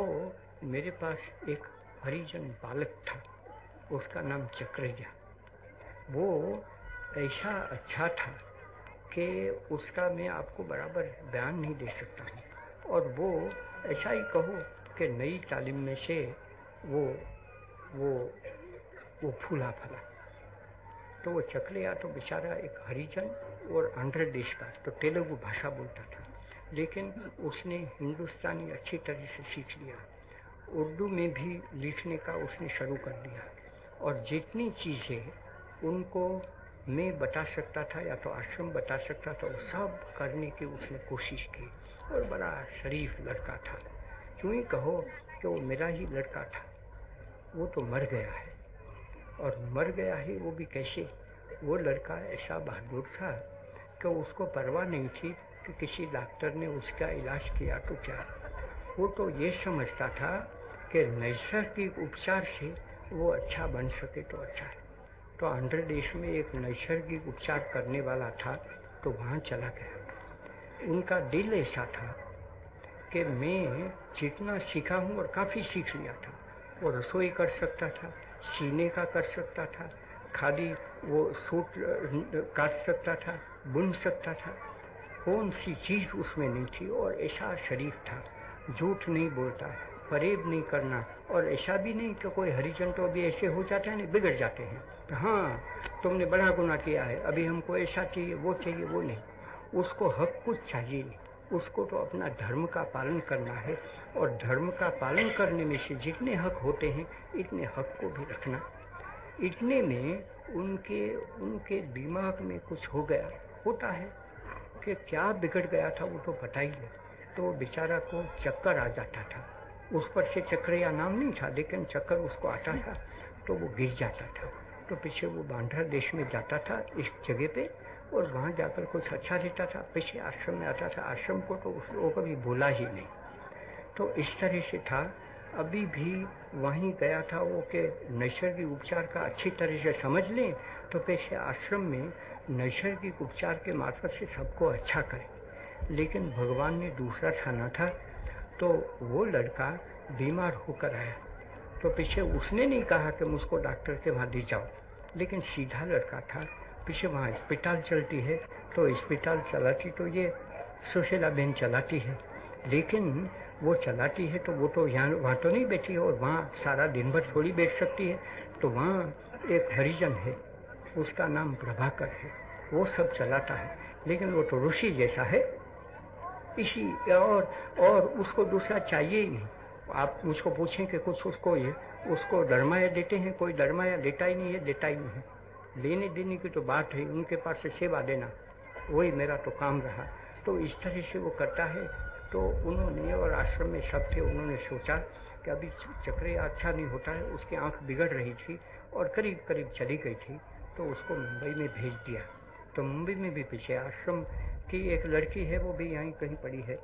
मेरे पास एक हरिजन बालक था, उसका नाम चक्रैया। वो ऐसा अच्छा था कि उसका मैं आपको बराबर बयान नहीं दे सकता हूँ। और वो ऐसा ही कहो कि नई तालीम में से वो फूला फला। तो वो चक्रैया तो बेचारा एक हरिजन और आंध्र देश का, तो तेलुगु भाषा बोलता था, लेकिन उसने हिंदुस्तानी अच्छी तरह से सीख लिया। उर्दू में भी लिखने का उसने शुरू कर दिया, और जितनी चीज़ें उनको मैं बता सकता था या तो आश्रम बता सकता था, वो सब करने की उसने कोशिश की। और बड़ा शरीफ लड़का था। क्यों ही कहो कि वो मेरा ही लड़का था। वो तो मर गया है, और मर गया है वो भी कैसे। वो लड़का ऐसा बहादुर था कि उसको परवाह नहीं थी कि किसी डॉक्टर ने उसका इलाज किया तो क्या। वो तो ये समझता था कि नैसर्गिक उपचार से वो अच्छा बन सके तो अच्छा है। तो आंध्र देश में एक नैसर्गिक उपचार करने वाला था, तो वहाँ चला गया। उनका दिल ऐसा था कि मैं जितना सीखा हूँ, और काफ़ी सीख लिया था, वो रसोई कर सकता था, सीने का कर सकता था, खादी वो सूट काट सकता था, बुन सकता था, कौन सी चीज़ उसमें नहीं थी। और ऐसा शरीफ था, झूठ नहीं बोलता, फरेब नहीं करना। और ऐसा भी नहीं कि कोई हरिजन तो अभी ऐसे हो जाते हैं, बिगड़ जाते हैं, तो हाँ तुमने बड़ा गुनाह किया है, अभी हमको ऐसा चाहिए, वो नहीं। उसको हक कुछ चाहिए नहीं, उसको तो अपना धर्म का पालन करना है। और धर्म का पालन करने में से जितने हक होते हैं, इतने हक को भी रखना। इतने में उनके दिमाग में कुछ हो गया, होता है कि क्या बिगड़ गया था वो तो पता ही नहीं। तो बेचारा को चक्कर आ जाता था। उस पर से चक्रैया नाम नहीं था, लेकिन चक्कर उसको आता था, तो वो गिर जाता था। तो पीछे वो बांद्रा देश में जाता था इस जगह पे, और वहाँ जाकर कुछ अच्छा रहता था। पीछे आश्रम में आता था, आश्रम को तो वो कभी बोला ही नहीं। तो इस तरह से था अभी भी वहीं गया था वो कि नैसर्गिक उपचार का अच्छी तरह से समझ लें तो पैसे आश्रम में नैसर्गिक उपचार के मार्फत से सबको अच्छा करें। लेकिन भगवान ने दूसरा ठाना था। तो वो लड़का बीमार होकर आया तो पीछे उसने नहीं कहा कि मुझको डॉक्टर के वहाँ ले जाओ, लेकिन सीधा लड़का था। पीछे वहाँ अस्पताल चलती है तो अस्पताल चलाती तो ये सुशीला बहन चलाती है, लेकिन वो चलाती है तो वो तो यहाँ वहाँ तो नहीं बैठी है और वहाँ सारा दिन भर थोड़ी बैठ सकती है। तो वहाँ एक हरिजन है, उसका नाम प्रभाकर है, वो सब चलाता है, लेकिन वो तो ऋषि जैसा है इसी और उसको दूसरा चाहिए ही नहीं। आप मुझको पूछें कि कुछ उसको डरमाया देते हैं, कोई डरमाया देता ही नहीं है। लेने देने की तो बात है, उनके पास से सेवा देना वही मेरा तो काम रहा। तो इस तरह से वो करता है। तो उन्होंने और आश्रम में सब थे, उन्होंने सोचा कि अभी चक्रिया अच्छा नहीं होता है, उसकी आंख बिगड़ रही थी और करीब करीब चली गई थी, तो उसको मुंबई में भेज दिया। तो मुंबई में भी पीछे आश्रम की एक लड़की है, वो भी यहीं कहीं पड़ी है।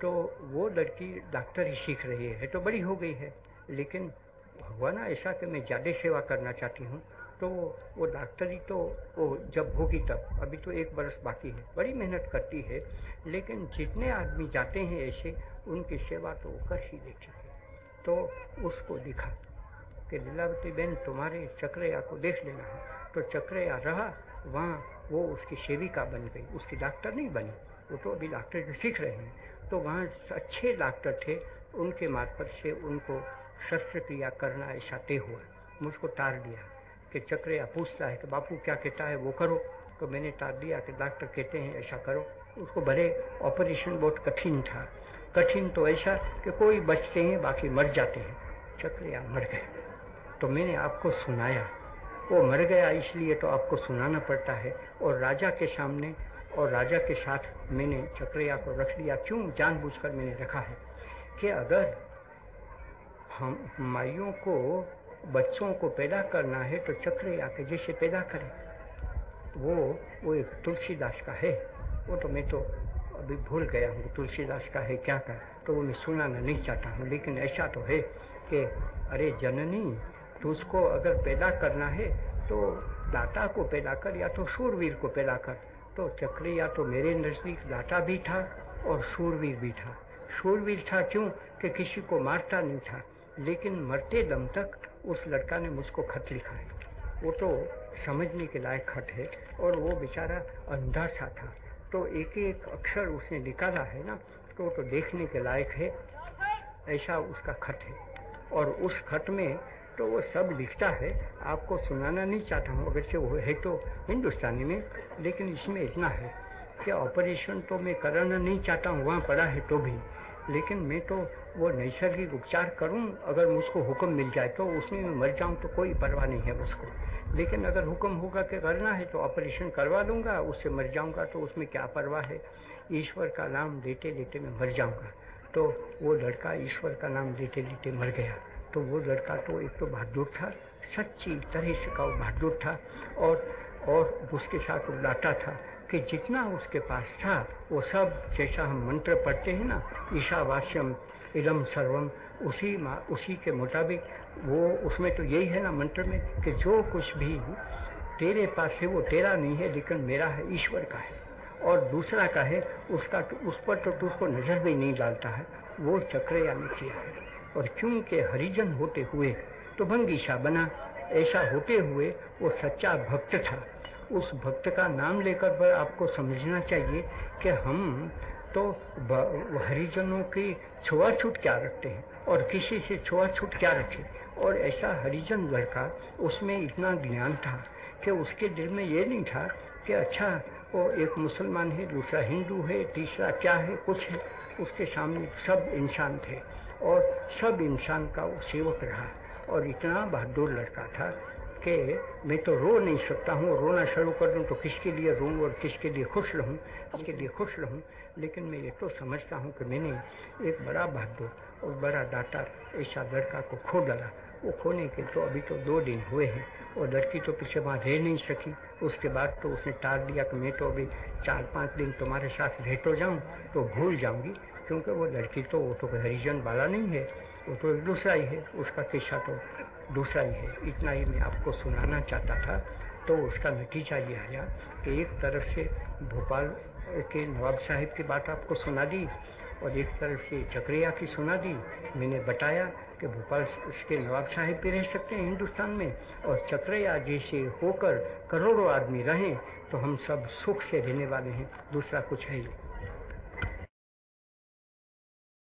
तो वो लड़की डॉक्टर ही सीख रही है, तो बड़ी हो गई है, लेकिन हुआ ना ऐसा कि मैं ज़्यादा सेवा करना चाहती हूँ। तो वो डॉक्टरी तो वो जब होगी तब, अभी तो 1 बरस बाकी है, बड़ी मेहनत करती है। लेकिन जितने आदमी जाते हैं ऐसे, उनकी सेवा तो वो कर ही लेती है। तो उसको दिखा कि लीलावती बहन तुम्हारे चक्रिया को देख लेना है। तो चक्रिया रहा वहाँ, वो उसकी सेविका बन गई, उसकी डॉक्टर नहीं बनी, वो तो अभी डॉक्टर जो सीख रहे हैं। तो वहाँ अच्छे डॉक्टर थे, उनके मार्फत से उनको शस्त्रक्रिया करना ऐसा तय हुआ। मुझको टार दिया कि चक्रिया पूछता है कि बापू क्या कहता है वो करो, तो मैंने टार दिया कि डॉक्टर कहते हैं ऐसा करो। उसको भले ऑपरेशन बहुत कठिन था, कठिन तो ऐसा कि कोई बचते हैं बाकी मर जाते हैं। चक्रिया मर गए तो मैंने आपको सुनाया, वो मर गया इसलिए तो आपको सुनाना पड़ता है। और राजा के सामने और राजा के साथ मैंने चक्रिया को रख लिया। क्यों जानबूझकर मैंने रखा है कि अगर हम माइयों को बच्चों को पैदा करना है तो चक्रिया के जैसे पैदा करें। वो एक तुलसीदास का है, वो तो मैं तो अभी भूल गया हूँ तुलसीदास का है क्या का, तो वो मैं सुनाना नहीं चाहता हूँ। लेकिन ऐसा तो है कि अरे जननी, तुझको अगर पैदा करना है तो दाता को पैदा कर या तो शूरवीर को पैदा कर। तो चक्रिया तो मेरे नज़दीक दाता भी था और शूरवीर भी था। शूरवीर था क्यों कि किसी को मारता नहीं था, लेकिन मरते दम तक उस लड़का ने मुझको खत लिखा है, वो तो समझने के लायक खत है। और वो बेचारा अंधा सा था, तो एक एक अक्षर उसने निकाला है ना, तो देखने के लायक है, ऐसा उसका खत है। और उस खत में तो वो सब लिखता है, आपको सुनाना नहीं चाहता हूँ अगरचे वो है तो हिंदुस्तानी में, लेकिन इसमें इतना है कि ऑपरेशन तो मैं कराना नहीं चाहता हूँ वहाँ पड़ा है तो भी, लेकिन मैं तो वो नैसर्गिक उपचार करूं, अगर मुझको हुक्म मिल जाए तो उसमें मैं मर जाऊं तो कोई परवाह नहीं है उसको। लेकिन अगर हुक्म होगा कि करना है तो ऑपरेशन करवा लूँगा, उससे मर जाऊंगा तो उसमें क्या परवाह है। ईश्वर का नाम लेते लेते मैं मर जाऊंगा। तो वो लड़का ईश्वर का नाम लेते लेते मर गया। तो वो लड़का तो एक तो बहादुर था, सच्ची तरह से का वो बहादुर था, और उसके साथ वो लाटा था कि जितना उसके पास था वो सब, जैसा हम मंत्र पढ़ते हैं ना, ईशावास्यम इदम सर्वम, उसी के मुताबिक वो, उसमें तो यही है ना मंत्र में कि जो कुछ भी तेरे पास है वो तेरा नहीं है, लेकिन मेरा है, ईश्वर का है। और दूसरा का है उसका, उस पर तो उसको नजर भी नहीं डालता है। वो चक्रिया ने किया है। और क्योंकि हरिजन होते हुए तो भंगीशा बना, ऐसा होते हुए वो सच्चा भक्त था। उस भक्त का नाम लेकर पर आपको समझना चाहिए कि हम तो हरिजनों की छुआछूट क्या रखते हैं और किसी से छुआछूट क्या रखें। और ऐसा हरिजन लड़का, उसमें इतना ज्ञान था कि उसके दिल में ये नहीं था कि अच्छा वो एक मुसलमान है, दूसरा हिंदू है, तीसरा क्या है, कुछ है। उसके सामने सब इंसान थे और सब इंसान का वो सेवक रहा। और इतना बहादुर लड़का था कि मैं तो रो नहीं सकता हूँ, रोना शुरू कर दूँ तो किसके लिए रोऊँ और किसके लिए खुश रहूँ, किसके लिए खुश रहूँ। लेकिन मैं ये तो समझता हूँ कि मैंने एक बड़ा बहादुर और बड़ा दाता ऐसा लड़का को खो डाला। वो खोने के तो अभी तो 2 दिन हुए हैं। और लड़की तो पीछे वहाँ रह नहीं सकी। उसके बाद तो उसने टाल दिया कि मैं तो अभी 4-5 दिन तुम्हारे साथ रह तो जाऊँ तो भूल जाऊँगी, क्योंकि वो लड़की तो वो तो कोई हरिजन वाला नहीं है, वो तो एक दूसरा ही है, उसका किस्सा तो दूसरा ही है। इतना ही मैं आपको सुनाना चाहता था। तो उसका नतीजा ये आया कि एक तरफ से भोपाल के नवाब साहिब की बात आपको सुना दी और एक तरफ से चक्रिया की सुना दी। मैंने बताया कि भोपाल के नवाब साहिब भी रह सकते हैं हिंदुस्तान में, और चक्रिया जैसे होकर करोड़ों आदमी रहें तो हम सब सुख से रहने वाले हैं, दूसरा कुछ है ही।